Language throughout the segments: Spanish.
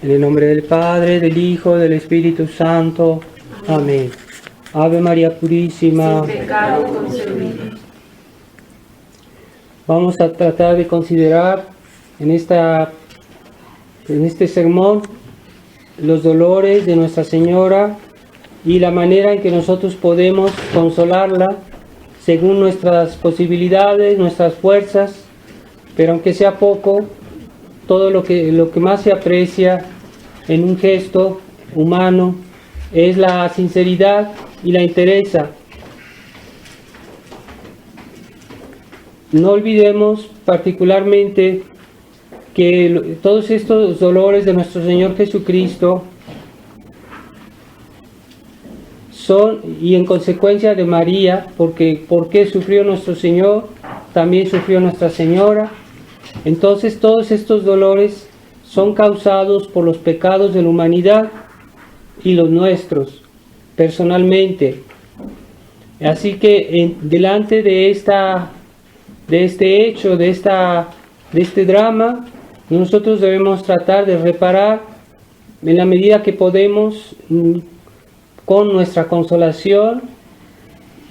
En el nombre del Padre, del Hijo, del Espíritu Santo. Amén. Ave María Purísima. Sin pecado concebido. Vamos a tratar de considerar en este sermón los dolores de Nuestra Señora y la manera en que nosotros podemos consolarla según nuestras posibilidades, nuestras fuerzas, pero aunque sea poco, todo lo que más se aprecia en un gesto humano es la sinceridad y la entereza. No olvidemos particularmente que todos estos dolores de nuestro Señor Jesucristo son, y en consecuencia de María, porque sufrió nuestro Señor, también sufrió Nuestra Señora. Entonces todos estos dolores son causados por los pecados de la humanidad y los nuestros, personalmente. Así que delante de este hecho, de este drama, nosotros debemos tratar de reparar en la medida que podemos con nuestra consolación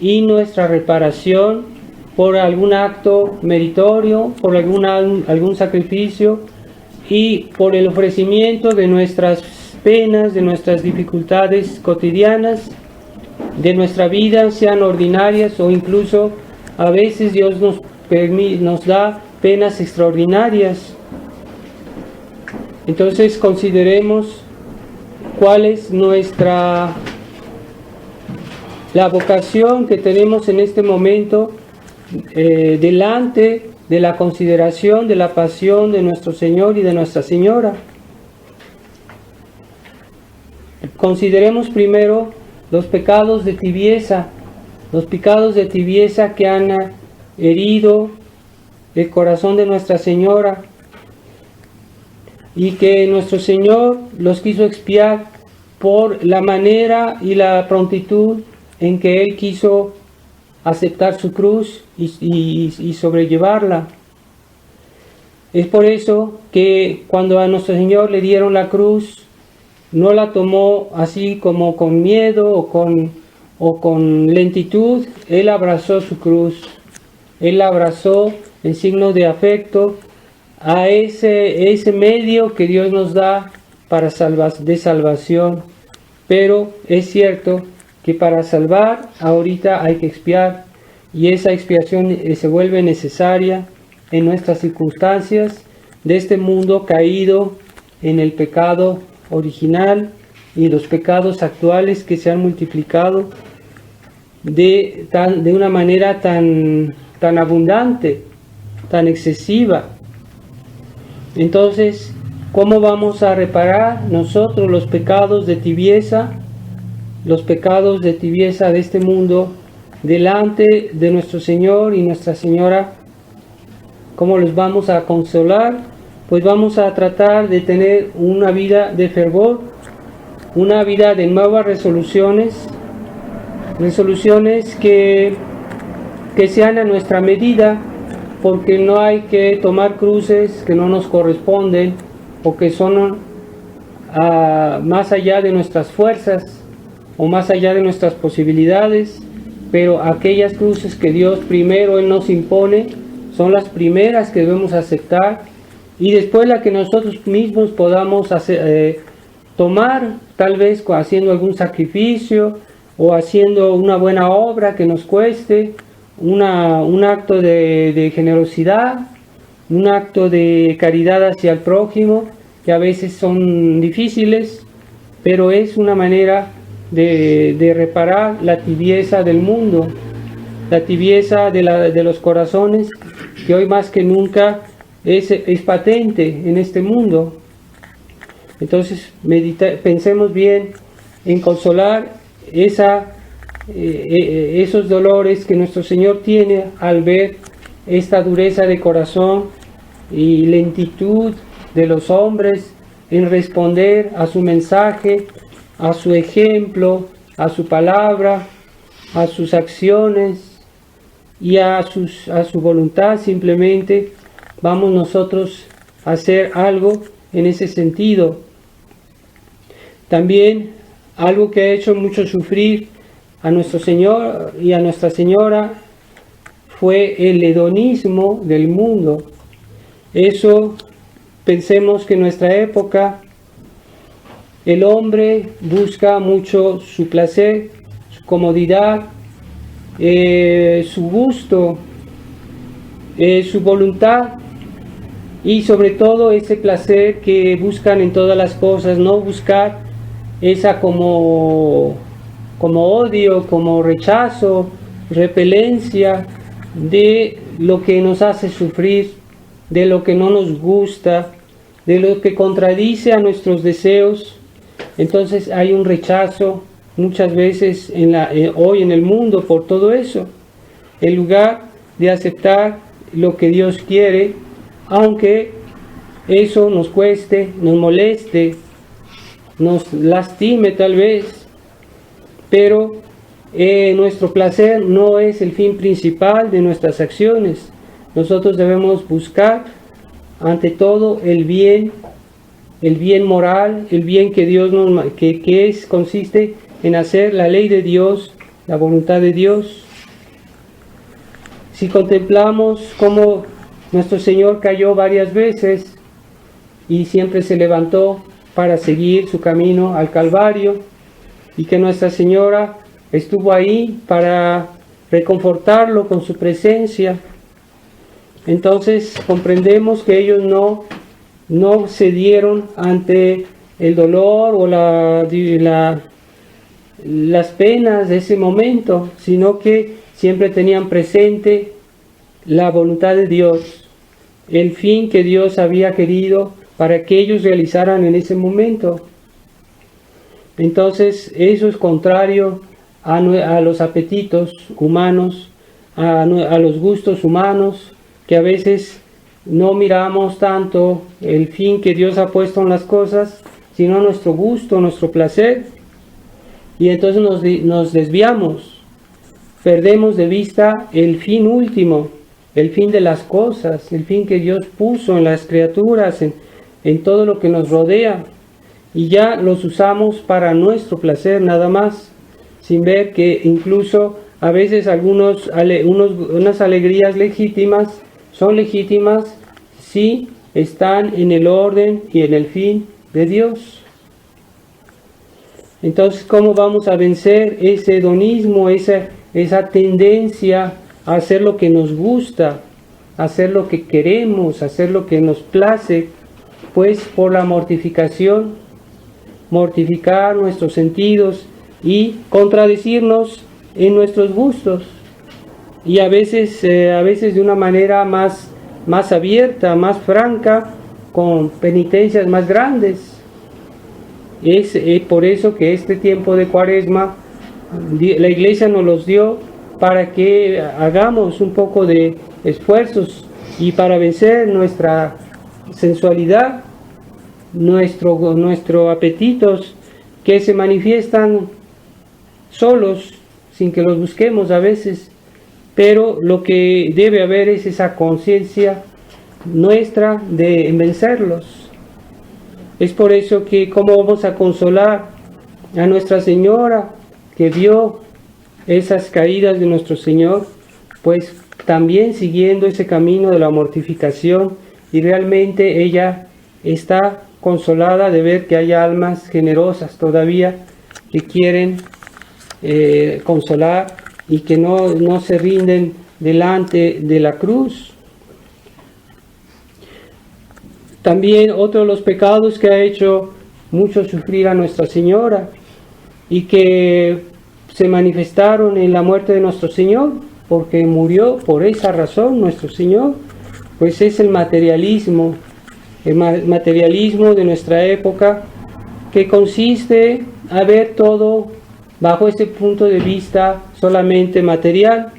y nuestra reparación por algún acto meritorio, por algún sacrificio y por el ofrecimiento de nuestras penas, de nuestras dificultades cotidianas, de nuestra vida, sean ordinarias o incluso a veces Dios nos da penas extraordinarias. Entonces consideremos cuál es la vocación que tenemos en este momento delante de la consideración de la pasión de nuestro Señor y de Nuestra Señora. Consideremos primero los pecados de tibieza que han herido el corazón de Nuestra Señora y que nuestro Señor los quiso expiar por la manera y la prontitud en que Él quiso aceptar su cruz y sobrellevarla. Es por eso que cuando a nuestro Señor le dieron la cruz, no la tomó así como con miedo o con lentitud. Él abrazó su cruz, Él la abrazó en signo de afecto a ese medio que Dios nos da de salvación. Pero es cierto que para salvar ahorita hay que expiar, y esa expiación se vuelve necesaria en nuestras circunstancias de este mundo caído en el pecado original y los pecados actuales que se han multiplicado de una manera tan abundante, tan excesiva. Entonces, ¿cómo vamos a reparar nosotros los pecados de tibieza de este mundo delante de nuestro Señor y Nuestra Señora? ¿Cómo los vamos a consolar? Pues vamos a tratar de tener una vida de fervor, una vida de nuevas resoluciones que sean a nuestra medida, porque no hay que tomar cruces que no nos corresponden o que son más allá de nuestras fuerzas o más allá de nuestras posibilidades, pero aquellas cruces que Dios primero Él nos impone son las primeras que debemos aceptar, y después la que nosotros mismos podamos tomar, tal vez haciendo algún sacrificio o haciendo una buena obra que nos cueste, un acto de generosidad, un acto de caridad hacia el prójimo, que a veces son difíciles, pero es una manera de reparar la tibieza del mundo, la tibieza de los corazones, que hoy más que nunca es patente en este mundo. Entonces pensemos bien en consolar esos dolores que nuestro Señor tiene al ver esta dureza de corazón y lentitud de los hombres en responder a su mensaje, a su ejemplo, a su palabra, a sus acciones y a su voluntad. Simplemente vamos nosotros a hacer algo en ese sentido, También algo que ha hecho mucho sufrir a nuestro Señor y a Nuestra Señora fue el hedonismo del mundo. Eso, pensemos que en nuestra época el hombre busca mucho su placer, su comodidad, su gusto, su voluntad, y sobre todo ese placer que buscan en todas las cosas, no buscar esa como odio, como rechazo, repelencia de lo que nos hace sufrir, de lo que no nos gusta, de lo que contradice a nuestros deseos. Entonces hay un rechazo muchas veces hoy en el mundo por todo eso, en lugar de aceptar lo que Dios quiere, aunque eso nos cueste, nos moleste, nos lastime tal vez, pero nuestro placer no es el fin principal de nuestras acciones. Nosotros debemos buscar ante todo el bien moral, el bien que Dios consiste en hacer la ley de Dios, la voluntad de Dios. Si contemplamos cómo nuestro Señor cayó varias veces y siempre se levantó para seguir su camino al Calvario, y que Nuestra Señora estuvo ahí para reconfortarlo con su presencia, entonces comprendemos que ellos no cedieron ante el dolor o las penas de ese momento, sino que siempre tenían presente la voluntad de Dios, el fin que Dios había querido para que ellos realizaran en ese momento. Entonces eso es contrario a los apetitos humanos, a los gustos humanos, que a veces no miramos tanto el fin que Dios ha puesto en las cosas, sino nuestro gusto, nuestro placer, y entonces nos desviamos, perdemos de vista el fin último, el fin de las cosas, el fin que Dios puso en las criaturas, en todo lo que nos rodea, y ya los usamos para nuestro placer nada más, sin ver que incluso a veces unas alegrías legítimas son legítimas si están en el orden y en el fin de Dios. Entonces, ¿cómo vamos a vencer ese hedonismo, esa tendencia a hacer lo que nos gusta, a hacer lo que queremos, a hacer lo que nos place? Pues por la mortificación, mortificar nuestros sentidos y contradecirnos en nuestros gustos, y a veces de una manera más abierta, más franca, con penitencias más grandes. Es por eso que este tiempo de Cuaresma la Iglesia nos los dio para que hagamos un poco de esfuerzos y para vencer nuestra sensualidad, nuestros apetitos que se manifiestan solos, sin que los busquemos a veces, pero lo que debe haber es esa conciencia nuestra de vencerlos. Es por eso que cómo vamos a consolar a Nuestra Señora, que vio esas caídas de nuestro Señor, pues también siguiendo ese camino de la mortificación, y realmente ella está consolada de ver que hay almas generosas todavía que quieren consolar y que no se rinden delante de la cruz. También otro de los pecados que ha hecho mucho sufrir a Nuestra Señora y que se manifestaron en la muerte de nuestro Señor, porque murió por esa razón nuestro Señor, pues es el materialismo de nuestra época, que consiste a ver todo bajo ese punto de vista solamente material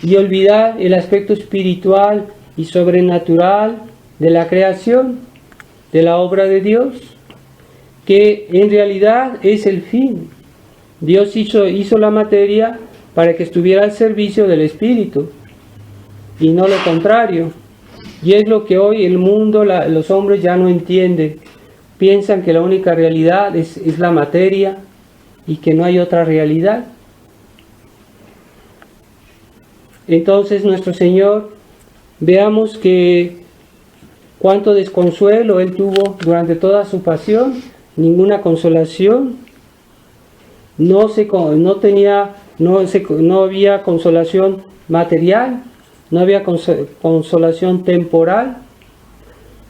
y olvidar el aspecto espiritual y sobrenatural de la creación, de la obra de Dios, que en realidad es el fin. Dios hizo la materia para que estuviera al servicio del espíritu y no lo contrario. Y es lo que hoy el mundo, los hombres ya no entienden, piensan que la única realidad es la materia y que no hay otra realidad. Entonces nuestro Señor, veamos que cuánto desconsuelo Él tuvo durante toda su pasión, ninguna consolación, no había consolación material, no había consolación temporal,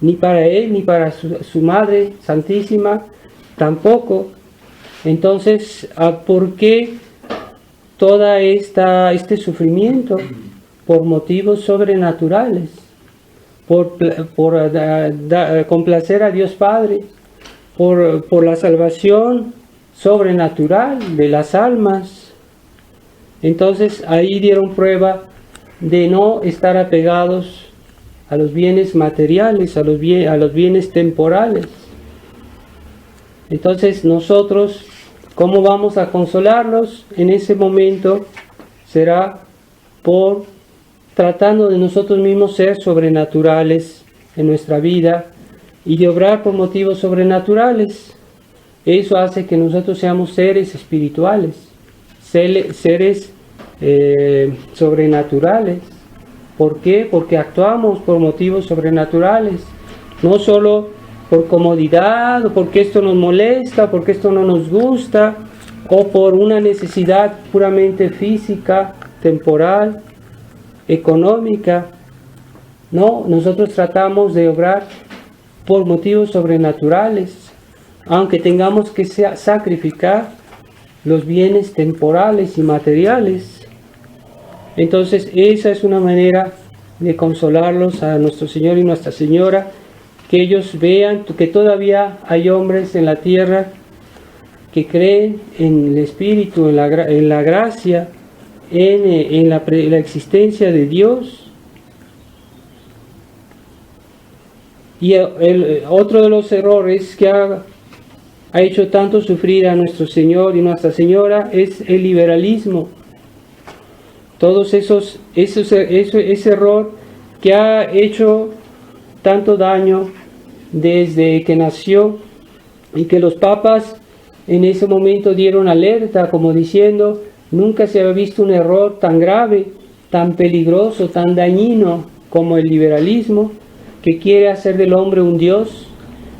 ni para Él, ni para su Madre Santísima, tampoco. Entonces, ¿por qué todo este sufrimiento? Por motivos sobrenaturales, por complacer a Dios Padre, por la salvación sobrenatural de las almas. Entonces ahí dieron prueba de no estar apegados a los bienes materiales, a los bienes temporales. Entonces nosotros, ¿cómo vamos a consolarlos? En ese momento será por tratando de nosotros mismos ser sobrenaturales en nuestra vida y de obrar por motivos sobrenaturales. Eso hace que nosotros seamos seres espirituales, seres sobrenaturales. ¿Por qué? Porque actuamos por motivos sobrenaturales, no solo por comodidad, o porque esto nos molesta, porque esto no nos gusta, o por una necesidad puramente física, temporal, económica. No, nosotros tratamos de obrar por motivos sobrenaturales, aunque tengamos que sacrificar los bienes temporales y materiales. Entonces esa es una manera de consolarlos a nuestro Señor y Nuestra Señora, que ellos vean que todavía hay hombres en la tierra que creen en el Espíritu, en la gracia, en la existencia de Dios. Y otro de los errores que ha hecho tanto sufrir a nuestro Señor y Nuestra Señora es el liberalismo. Ese error que ha hecho tanto daño desde que nació, y que los papas en ese momento dieron alerta como diciendo: nunca se había visto un error tan grave, tan peligroso, tan dañino como el liberalismo, que quiere hacer del hombre un Dios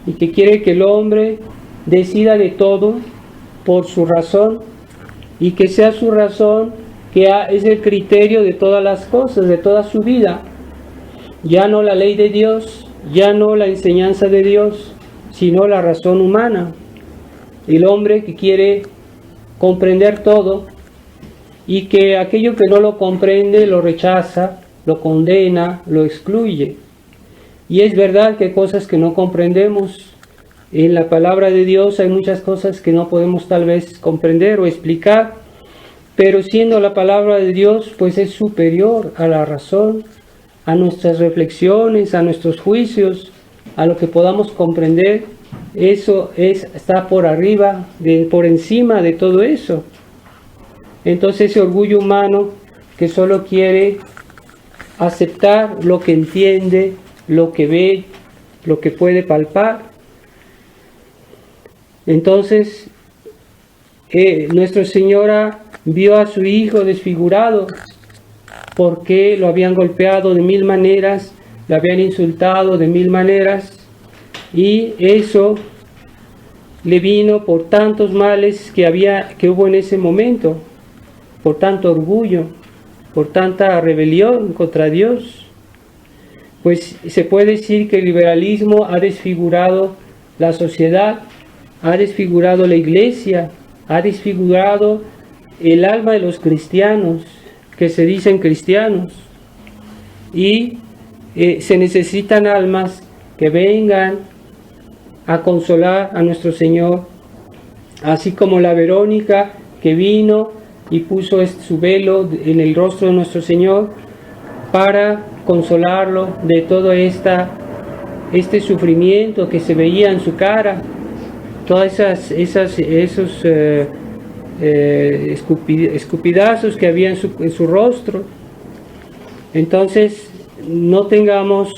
y que quiere que el hombre decida de todo por su razón, y que sea su razón que es el criterio de todas las cosas, de toda su vida. Ya no la ley de Dios, ya no la enseñanza de Dios, sino la razón humana. El hombre que quiere comprender todo, y que aquello que no lo comprende lo rechaza, lo condena, lo excluye. Y es verdad que hay cosas que no comprendemos. En la palabra de Dios hay muchas cosas que no podemos tal vez comprender o explicar, pero siendo la palabra de Dios, pues es superior a la razón, a nuestras reflexiones, a nuestros juicios, a lo que podamos comprender. Eso está por arriba, por encima de todo eso. Entonces ese orgullo humano que solo quiere aceptar lo que entiende, lo que ve, lo que puede palpar. Entonces Nuestra Señora vio a su hijo desfigurado porque lo habían golpeado de 1000 maneras, lo habían insultado de 1000 maneras, y eso le vino por tantos males que hubo en ese momento, por tanto orgullo, por tanta rebelión contra Dios. Pues se puede decir que el liberalismo ha desfigurado la sociedad, ha desfigurado la iglesia, ha desfigurado el alma de los cristianos, que se dicen cristianos. Y se necesitan almas que vengan a consolar a nuestro Señor, así como la Verónica que vino y puso su velo en el rostro de nuestro Señor para consolarlo de todo este sufrimiento que se veía en su cara, todas esos escupidazos que había en su rostro. Entonces no tengamos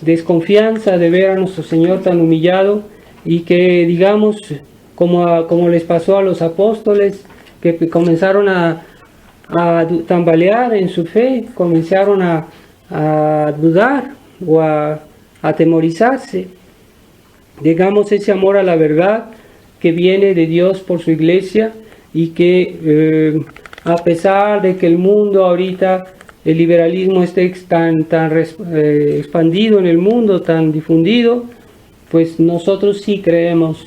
desconfianza de ver a nuestro Señor tan humillado y que, digamos, como les pasó a los apóstoles, que comenzaron a tambalear en su fe, comenzaron a dudar o a atemorizarse. Digamos, ese amor a la verdad que viene de Dios por su iglesia y que a pesar de que el mundo ahorita, el liberalismo esté tan expandido en el mundo, tan difundido, pues nosotros sí creemos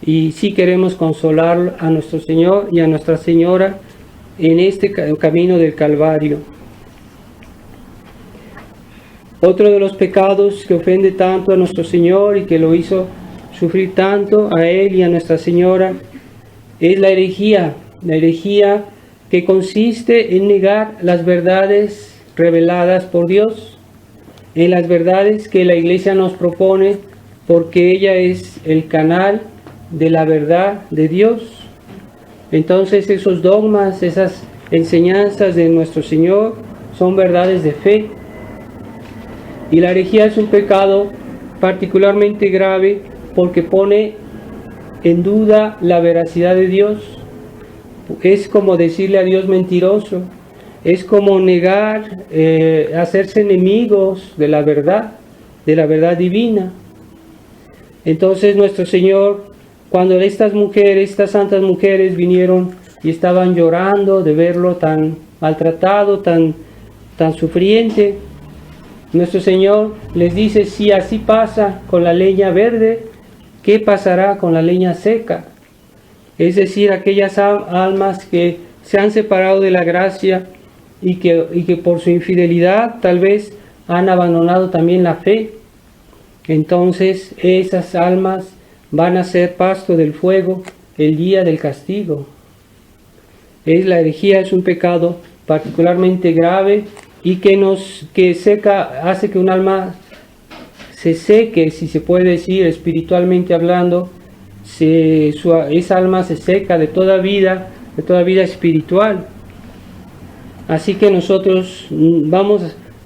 y sí queremos consolar a nuestro Señor y a Nuestra Señora en este camino del Calvario. Otro de los pecados que ofende tanto a nuestro Señor y que lo hizo sufrir tanto a Él y a Nuestra Señora es la herejía que consiste en negar las verdades reveladas por Dios, en las verdades que la Iglesia nos propone, porque ella es el canal de la verdad de Dios. Entonces esos dogmas, esas enseñanzas de nuestro Señor son verdades de fe. Y la herejía es un pecado particularmente grave porque pone en duda la veracidad de Dios. Es como decirle a Dios mentiroso, es como negar, hacerse enemigos de la verdad divina. Entonces nuestro Señor, cuando estas santas mujeres vinieron y estaban llorando de verlo tan maltratado, tan sufriente, nuestro Señor les dice, si así pasa con la leña verde, ¿qué pasará con la leña seca? Es decir, aquellas almas que se han separado de la gracia y que por su infidelidad tal vez han abandonado también la fe. Entonces esas almas van a ser pasto del fuego el día del castigo. La herejía es un pecado particularmente grave y hace que un alma se seque, si se puede decir espiritualmente hablando. Esa alma se seca de toda vida espiritual. Así que nosotros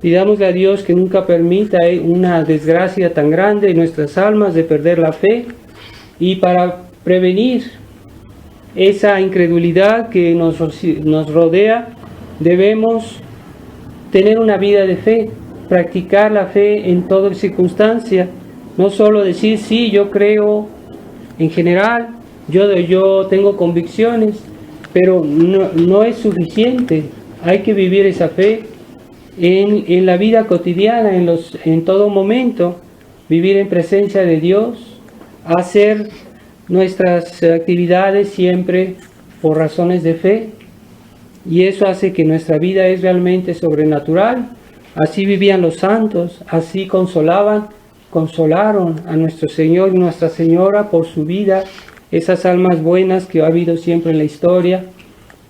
pidámosle a Dios que nunca permita una desgracia tan grande en nuestras almas de perder la fe, y para prevenir esa incredulidad que nos rodea, debemos tener una vida de fe, practicar la fe en toda circunstancia, no solo decir sí, yo creo en general, yo tengo convicciones, pero no es suficiente. Hay que vivir esa fe en la vida cotidiana, en todo momento, vivir en presencia de Dios, hacer nuestras actividades siempre por razones de fe, y eso hace que nuestra vida es realmente sobrenatural. Así vivían los santos, así consolaron a nuestro Señor y Nuestra Señora por su vida, esas almas buenas que ha habido siempre en la historia,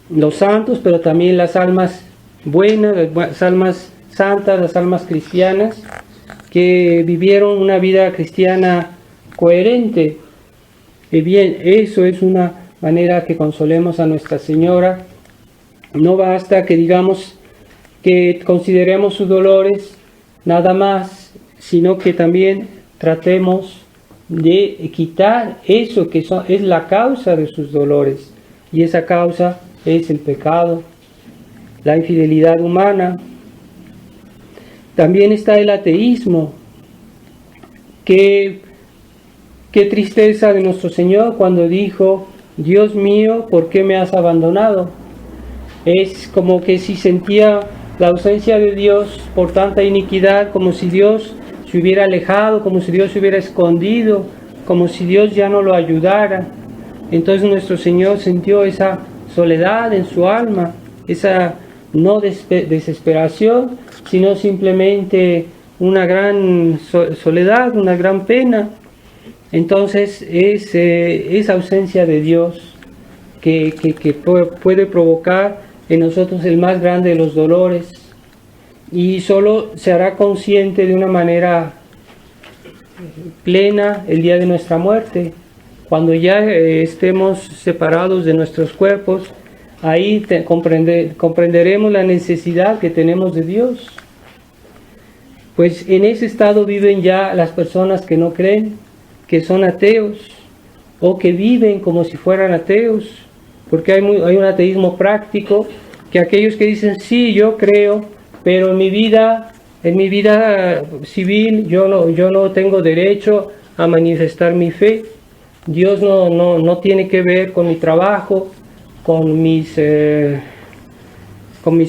los santos, pero también las almas buenas, las almas santas, las almas cristianas, que vivieron una vida cristiana coherente. Y bien, eso es una manera que consolemos a Nuestra Señora. No basta que digamos que consideremos sus dolores nada más, sino que también tratemos de quitar eso que es la causa de sus dolores, y esa causa es el pecado, la infidelidad humana. También está el ateísmo. Qué tristeza de nuestro Señor cuando dijo, Dios mío, ¿por qué me has abandonado? Es como que si sentía la ausencia de Dios por tanta iniquidad, como si Dios se hubiera alejado, como si Dios se hubiera escondido, como si Dios ya no lo ayudara. Entonces nuestro Señor sintió esa soledad en su alma, esa no desesperación, sino simplemente una gran soledad, una gran pena. Entonces es esa ausencia de Dios que puede provocar en nosotros el más grande de los dolores, y solo se hará consciente de una manera plena el día de nuestra muerte, cuando ya estemos separados de nuestros cuerpos. Ahí comprenderemos la necesidad que tenemos de Dios. pues en ese estado viven ya las personas que no creen, que son ateos, o que viven como si fueran ateos, porque hay un ateísmo práctico, que aquellos que dicen, sí, yo creo, pero en mi vida civil yo no tengo derecho a manifestar mi fe. Dios no tiene que ver con mi trabajo, con mis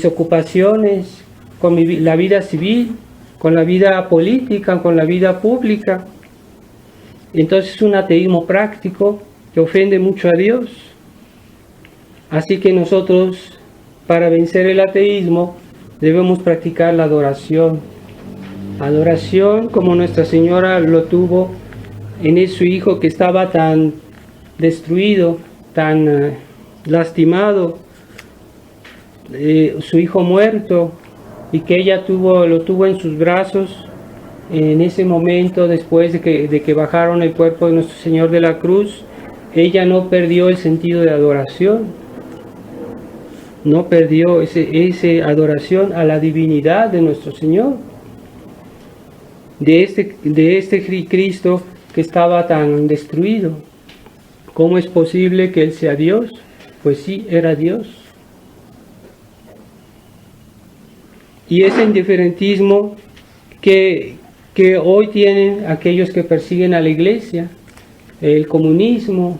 ocupaciones, con la vida civil, con la vida política, con la vida pública. Entonces es un ateísmo práctico que ofende mucho a Dios. Así que nosotros, para vencer el ateísmo, debemos practicar la adoración. Adoración como Nuestra Señora lo tuvo en su hijo que estaba tan destruido, tan lastimado, su hijo muerto, y que ella lo tuvo en sus brazos en ese momento después de que bajaron el cuerpo de Nuestro Señor de la cruz. Ella no perdió el sentido de adoración, no perdió ese adoración a la divinidad de Nuestro Señor, de este Cristo que estaba tan destruido. ¿Cómo es posible que Él sea Dios? Pues sí, era Dios. Y ese indiferentismo que hoy tienen aquellos que persiguen a la Iglesia, el comunismo,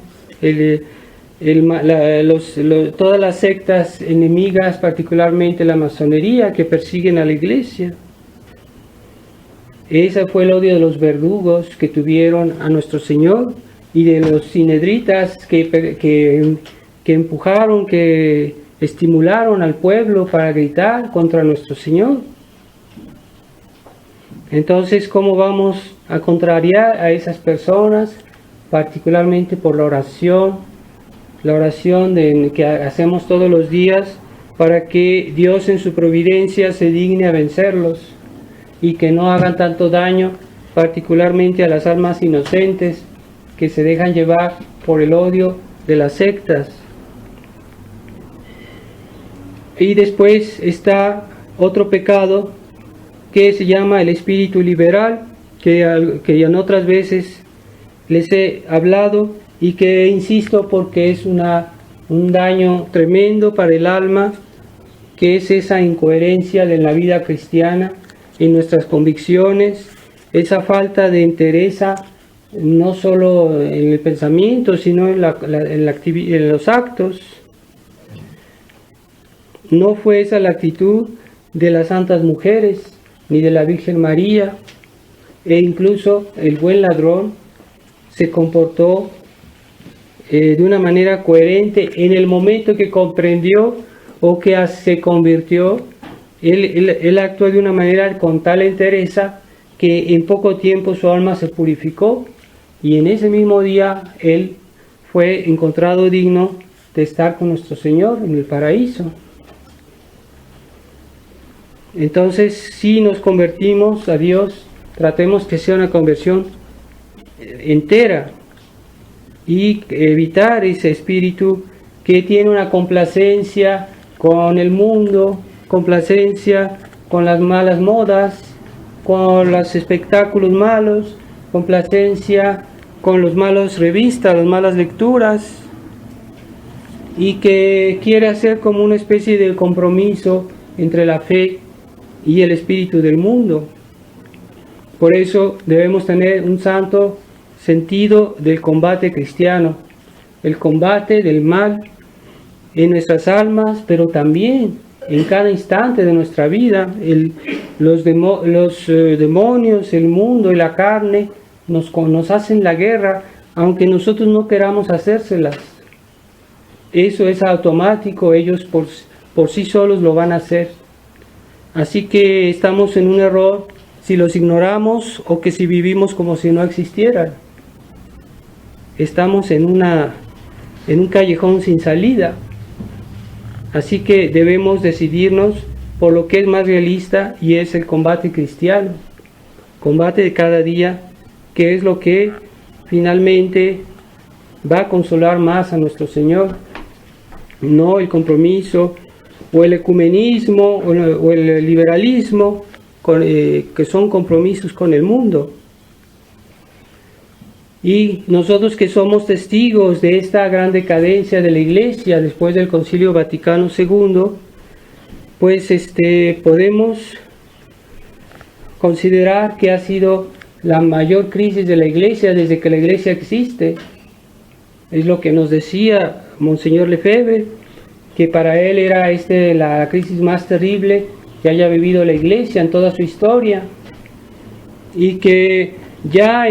todas las sectas enemigas, particularmente la masonería, que persiguen a la Iglesia. Ese fue el odio de los verdugos que tuvieron a nuestro Señor, y de los sinedritas que empujaron, que estimularon al pueblo para gritar contra nuestro Señor. Entonces, ¿cómo vamos a contrariar a esas personas? Particularmente por la oración que hacemos todos los días, para que Dios en su providencia se digne a vencerlos y que no hagan tanto daño, particularmente a las almas inocentes que se dejan llevar por el odio de las sectas. Y después está otro pecado que se llama el espíritu liberal, que en otras veces les he hablado, y que insisto porque es un daño tremendo para el alma, que es esa incoherencia de la vida cristiana en nuestras convicciones, esa falta de entereza no solo en el pensamiento, sino en los actos. No fue esa la actitud de las santas mujeres, ni de la Virgen María, e incluso el buen ladrón se comportó de una manera coherente en el momento que comprendió o que se convirtió. Él actuó de una manera con tal entereza que en poco tiempo su alma se purificó, y en ese mismo día él fue encontrado digno de estar con nuestro Señor en el paraíso. Entonces, si nos convertimos a Dios, tratemos que sea una conversión entera, y evitar ese espíritu que tiene una complacencia con el mundo, complacencia con las malas modas, con los espectáculos malos, complacencia con los malos revistas, las malas lecturas, y que quiere hacer como una especie de compromiso entre la fe y el espíritu del mundo. Por eso debemos tener un santo sentido del combate cristiano, el combate del mal en nuestras almas, pero también en cada instante de nuestra vida. Los demonios, el mundo y la carne nos hacen la guerra, aunque nosotros no queramos hacérselas. Eso es automático, ellos por sí solos lo van a hacer. Así que estamos en un error si los ignoramos, o que si vivimos como si no existieran. Estamos en un callejón sin salida. Así que debemos decidirnos por lo que es más realista, y es el combate cristiano, combate de cada día, que es lo que finalmente va a consolar más a nuestro Señor, no el compromiso o el ecumenismo o el liberalismo que son compromisos con el mundo. Y nosotros que somos testigos de esta gran decadencia de la Iglesia después del Concilio Vaticano II, pues podemos considerar que ha sido la mayor crisis de la Iglesia desde que la Iglesia existe. Es lo que nos decía Monseñor Lefebvre, que para él era la crisis más terrible que haya vivido la Iglesia en toda su historia, y que ya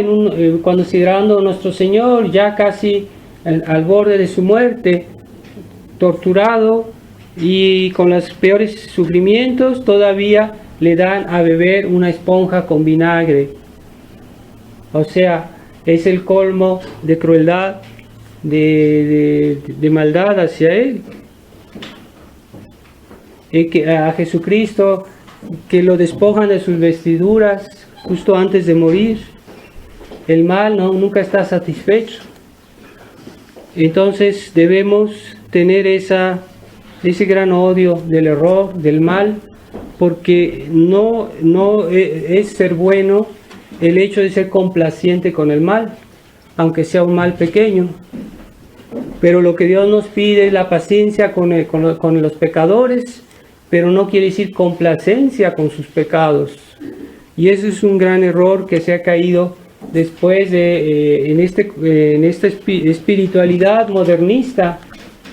considerando a nuestro Señor ya casi al borde de su muerte, torturado y con los peores sufrimientos, todavía le dan a beber una esponja con vinagre. O sea, es el colmo de crueldad, de maldad hacia él. A Jesucristo, que lo despojan de sus vestiduras justo antes de morir. El mal nunca está satisfecho. Entonces debemos tener ese gran odio del error, del mal, porque no es ser bueno el hecho de ser complaciente con el mal, aunque sea un mal pequeño. Pero lo que Dios nos pide es la paciencia con los pecadores, pero no quiere decir complacencia con sus pecados. Y eso es un gran error que se ha caído después en esta espiritualidad modernista,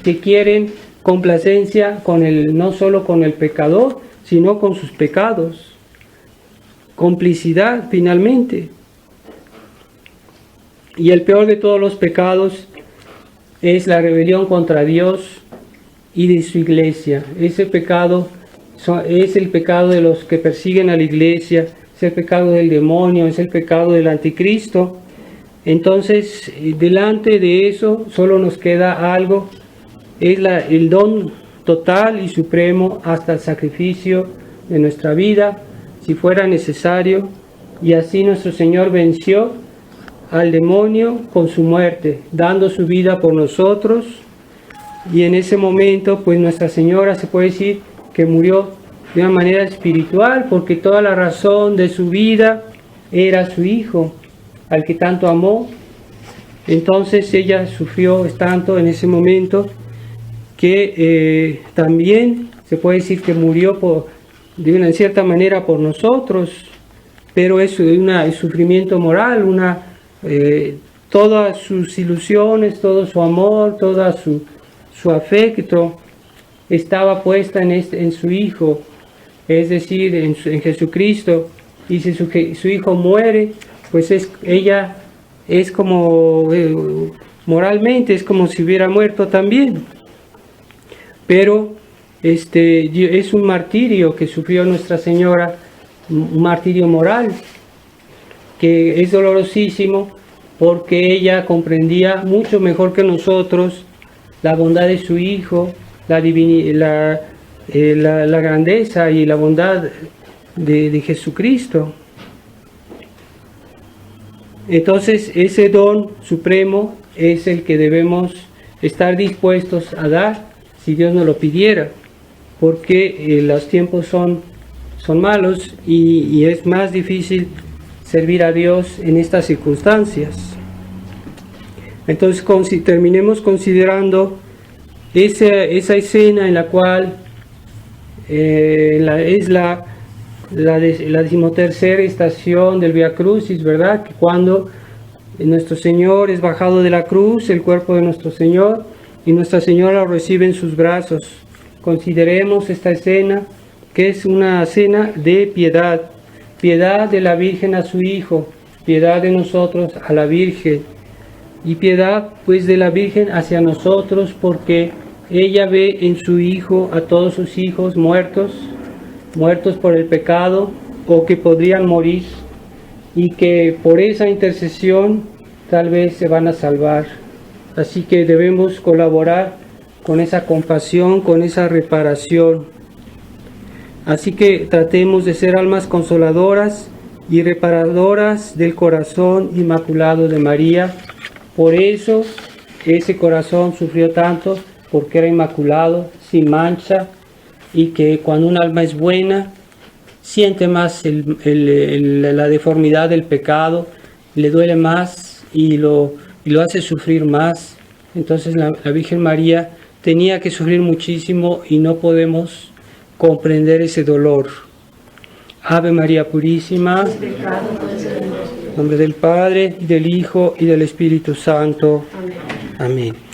que quieren complacencia no solo con el pecador, sino con sus pecados. Complicidad, finalmente. Y el peor de todos los pecados es la rebelión contra Dios y de su Iglesia. Ese pecado es el pecado de los que persiguen a la Iglesia, es el pecado del demonio, es el pecado del anticristo. Entonces, delante de eso solo nos queda algo, es el don total y supremo hasta el sacrificio de nuestra vida, si fuera necesario, y así nuestro Señor venció al demonio con su muerte, dando su vida por nosotros. Y en ese momento, pues Nuestra Señora se puede decir que murió de una manera espiritual, porque toda la razón de su vida era su Hijo, al que tanto amó. Entonces ella sufrió tanto en ese momento que también se puede decir que murió de una cierta manera por nosotros, pero es un sufrimiento moral, todas sus ilusiones, todo su amor, toda su afecto estaba puesta en su Hijo, es decir, en Jesucristo. Y si su Hijo muere, pues ella es como, moralmente, es como si hubiera muerto también. Pero es un martirio que sufrió Nuestra Señora, un martirio moral, que es dolorosísimo, porque ella comprendía mucho mejor que nosotros la bondad de su Hijo, la grandeza y la bondad de Jesucristo. Entonces ese don supremo es el que debemos estar dispuestos a dar si Dios nos lo pidiera, porque los tiempos son malos y es más difícil servir a Dios en estas circunstancias. Entonces terminemos considerando esa escena en la cual es la 13ª estación del Vía Crucis, ¿verdad? Que cuando nuestro Señor es bajado de la cruz, el cuerpo de nuestro Señor, y Nuestra Señora lo recibe en sus brazos. Consideremos esta escena, que es una escena de piedad, piedad de la Virgen a su Hijo, piedad de nosotros a la Virgen, y piedad pues de la Virgen hacia nosotros, porque ella ve en su Hijo a todos sus hijos muertos por el pecado, o que podrían morir, y que por esa intercesión tal vez se van a salvar. Así que debemos colaborar con esa compasión, con esa reparación. Así que tratemos de ser almas consoladoras y reparadoras del corazón inmaculado de María. Por eso ese corazón sufrió tanto, porque era inmaculado, sin mancha, y que cuando un alma es buena, siente más la deformidad del pecado, le duele más y lo hace sufrir más. Entonces la Virgen María tenía que sufrir muchísimo y no podemos comprender ese dolor. Ave María Purísima, en nombre del Padre, y del Hijo, y del Espíritu Santo. Amén.